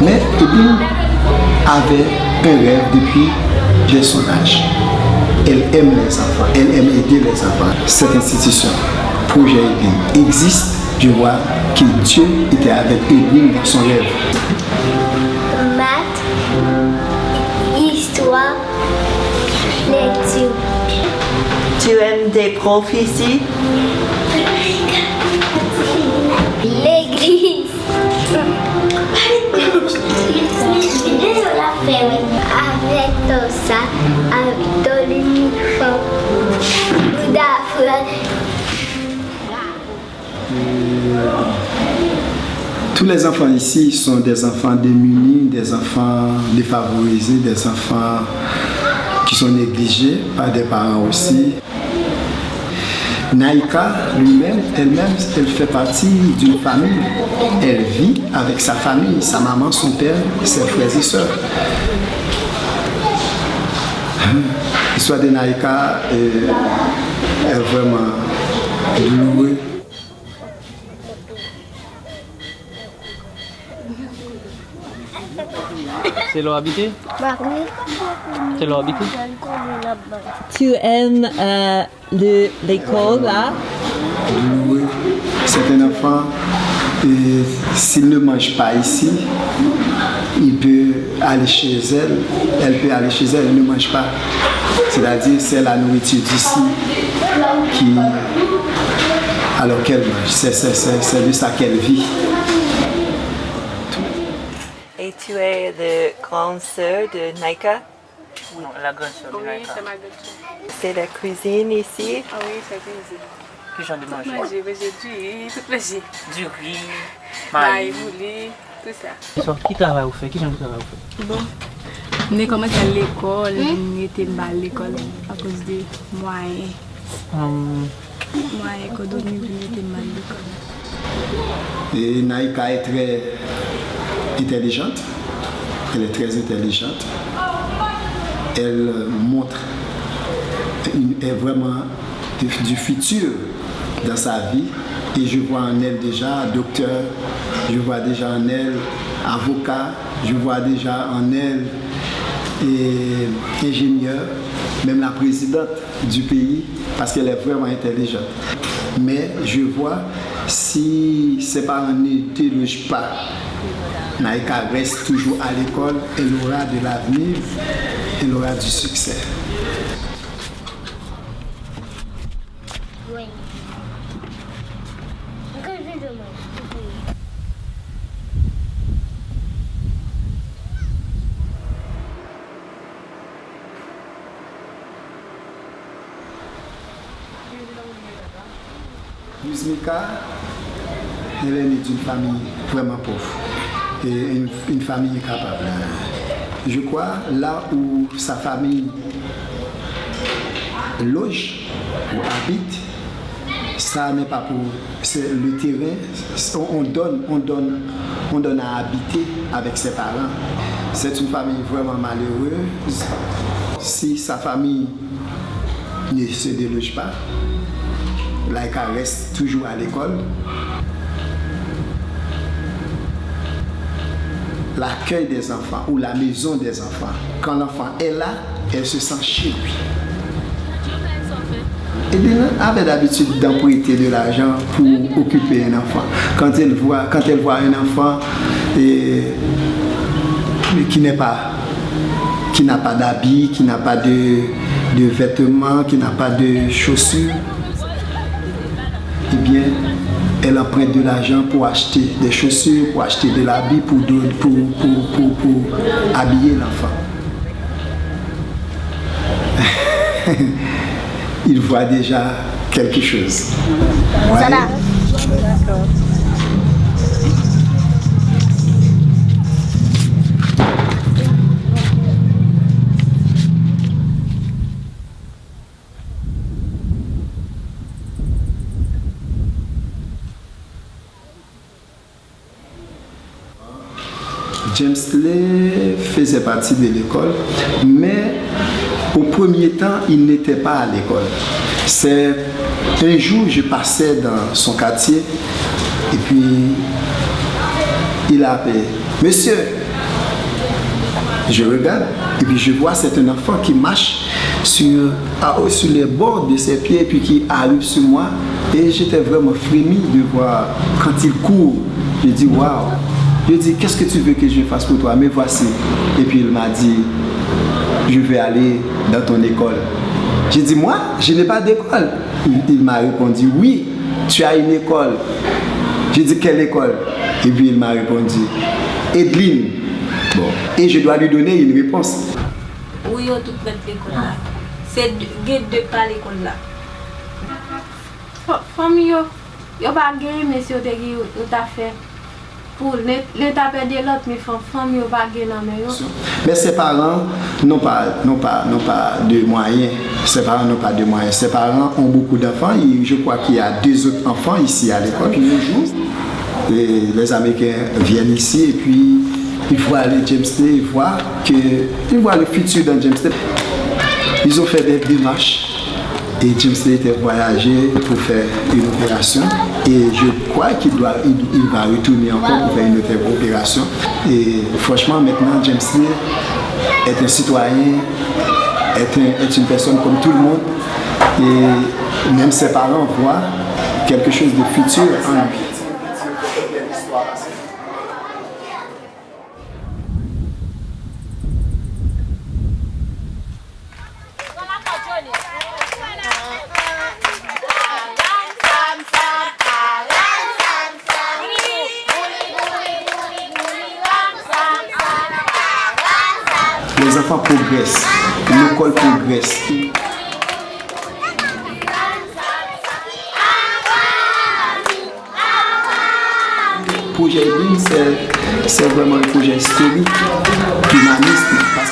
Mais Edine avait un rêve depuis dès son âge. Elle aime les enfants, elle aime aider les enfants. Cette institution, Projet Edine, existe. Je vois que Dieu était avec Edine dans son rêve. Maths, histoire, lecture. Tu aimes des profs ici? L'église. Avec tout ça, avec tout l'uniforme, tout d'affaires. Tous les enfants ici sont des enfants démunis, des enfants défavorisés, des enfants qui sont négligés par des parents aussi. Naïka elle-même, elle fait partie d'une famille. Elle vit avec sa famille, sa maman, son père, ses frères et sœurs. L'histoire de Naïka est vraiment douloureuse. C'est leur habité? C'est leur habité? Tu aimes l'école là? Oui, c'est un enfant, et s'il ne mange pas ici, il peut aller chez elle peut aller chez elle, elle ne mange pas. C'est-à-dire c'est la nourriture d'ici alors qu'elle mange, c'est de ça qu'elle vit. Et tu es la grande sœur de Naïka? Non, la grande sœur de Oui, Naïka. c'est ma grande. C'est la cuisine ici? Ah oui, c'est cuisine. Quel genre de manger? Manger, du riz, tout plaisir. Du riz, Maïs, maïs. mouli, tout ça. Qui travaille vous fait? Quel genre de travail vous fait? Bon. On a commencé à l'école, on était mal à l'école à cause des moyens. Moyens qu'on donne, on était mal à l'école. Et Naïka est très intelligente, elle est très intelligente. Elle montre vraiment du futur dans sa vie et je vois en elle déjà docteur, je vois déjà en elle avocat, je vois déjà en elle ingénieur, même la présidente du pays parce qu'elle est vraiment intelligente. Mais je vois si ses parents ne délogent pas, Naïka reste toujours à l'école, elle aura de l'avenir, elle aura du succès. Oui. Yuzmika, elle est née d'une famille vraiment pauvre et une famille incapable. Je crois là où sa famille loge ou habite, ça n'est pas pour c'est le terrain, on donne à habiter avec ses parents. C'est une famille vraiment malheureuse. Si sa famille ne se déloge pas, Laïka reste toujours à l'école. L'accueil des enfants ou la maison des enfants, quand l'enfant est là, elle se sent chez lui. Edine avait l'habitude d'emprunter de l'argent pour occuper un enfant. Quand elle voit un enfant qui n'a pas d'habits, qui n'a pas de vêtements, qui n'a pas de chaussures, eh bien, elle emprunte de l'argent pour acheter des chaussures, pour acheter de l'habit, pour habiller l'enfant. Il voit déjà quelque chose. Ouais. D'accord. James Lee faisait partie de l'école, mais au premier temps, il n'était pas à l'école. C'est un jour, je passais dans son quartier et puis il a appelé « Monsieur, Je regarde et puis je vois c'est un enfant qui marche sur les bords de ses pieds et puis qui arrive sur moi. Et j'étais vraiment frémi de voir quand il court. Je dis waouh. Je dis qu'est-ce que tu veux que je fasse pour toi? Mais voici. Et puis il m'a dit je vais aller dans ton école. J'ai dit moi je n'ai pas d'école. Il m'a répondu oui tu as une école. J'ai dit quelle école? Et puis il m'a répondu Edline. Bon. Et je dois lui donner une réponse. Oui, toute notre école là. C'est guide de pas l'école là. Famille yo pas gagné mais si on t'a fait pour l'état perdre l'autre mais famille yo pas gagné mais yo. Mais ses parents n'ont pas de moyens. Ses parents n'ont pas de moyens. Ses parents ont beaucoup d'enfants. Je crois qu'il y a 2 autres enfants ici à l'école qui nous jouent. Et les Américains viennent ici et puis ils voient aller James Day, ils voient le futur dans James Day. Ils ont fait des démarches et James Day était voyagé pour faire une opération et je crois qu'il va retourner encore pour faire une autre opération. Et franchement maintenant James Day est un citoyen, est une personne comme tout le monde et même ses parents voient quelque chose de futur en lui. Les enfants progressent, l'école progresse. Le projet Edline, c'est vraiment un projet historique, humaniste, parce